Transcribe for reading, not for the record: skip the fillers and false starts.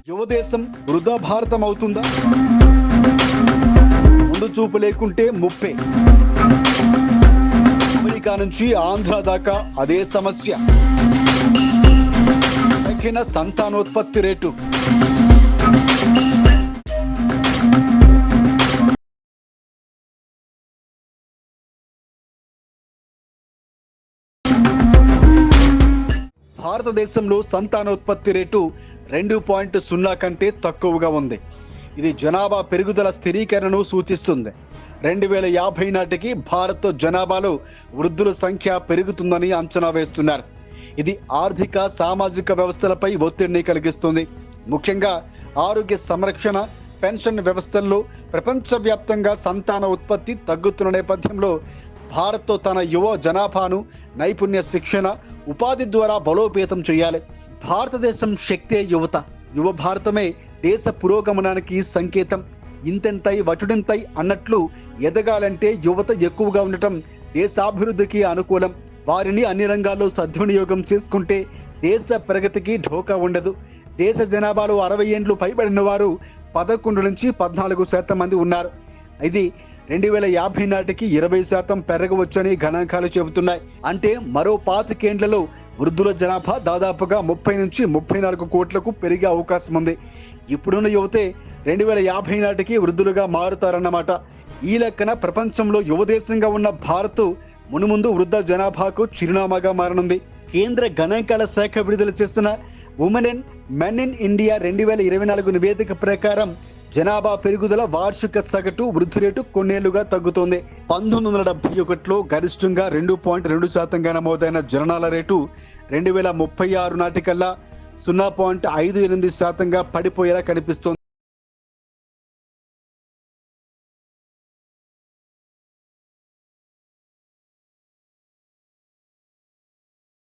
యువదేశం వృధా భారతం అవుతుందా? ముందు చూపు లేకుంటే ముప్పే. అమెరికా నుంచి ఆంధ్ర దాకా అదే సమస్య. తగ్గిన సంతానోత్పత్తి రేటు. భారతదేశంలో సంతానోత్పత్తి రేటు 2.0 కంటే తక్కువగా ఉంది. ఇది జనాభా పెరుగుదల స్థిరీకరణను సూచిస్తుంది. 2050 నాటికి భారత్ జనాభాలో వృద్ధుల సంఖ్య పెరుగుతుందని అంచనా వేస్తున్నారు. ఇది ఆర్థిక సామాజిక వ్యవస్థలపై ఒత్తిడిని కలిగిస్తుంది. ముఖ్యంగా ఆరోగ్య సంరక్షణ, పెన్షన్ వ్యవస్థల్లో ప్రపంచవ్యాప్తంగా సంతాన ఉత్పత్తి తగ్గుతున్న నేపథ్యంలో భారత్ తన యువ జనాభాను నైపుణ్య శిక్షణ, ఉపాధి ద్వారా బలోపేతం చేయాలి. భారతదేశం శక్తే యువత. యువ భారతమే దేశ పురోగమనానికి సంకేతం. ఇంతెంతై వటుడింతై అన్నట్లు ఎదగాలంటే యువత ఎక్కువగా ఉండటం దేశాభివృద్ధికి అనుకూలం. వారిని అన్ని రంగాల్లో సద్వినియోగం చేసుకుంటే దేశ ప్రగతికి ఢోకా ఉండదు. దేశ జనాభాలో 60 ఏండ్లు పైబడిన వారు 11 నుంచి 14% మంది ఉన్నారు. ఇది 2050 నాటికి 20% పెరగవచ్చని గణాంకాలు చెబుతున్నాయి. అంటే మరో 25 ఏండ్లలో వృద్ధుల జనాభా దాదాపుగా 30 నుంచి 34 కోట్లకు పెరిగే అవకాశం ఉంది. ఇప్పుడున్న యువతే 2050 నాటికి వృద్ధులుగా మారుతారన్నమాట. ఈ లెక్కన ప్రపంచంలో యువదేశంగా ఉన్న భారత్ మునుముందు వృద్ధ జనాభాకు చిరునామాగా మారనుంది. కేంద్ర గణాంకాల శాఖ విడుదల చేస్తున్న women and men in India 2024 నివేదిక ప్రకారం జనాభా పెరుగుదల వార్షిక సగటు వృద్ధి రేటు కొన్నేళ్లుగా తగ్గుతోంది. 1971లో గరిష్టంగా 2.2%గా నమోదైన జననాల రేటు 2036 నాటికల్లా 0.58%గా పడిపోయేలా కనిపిస్తోంది.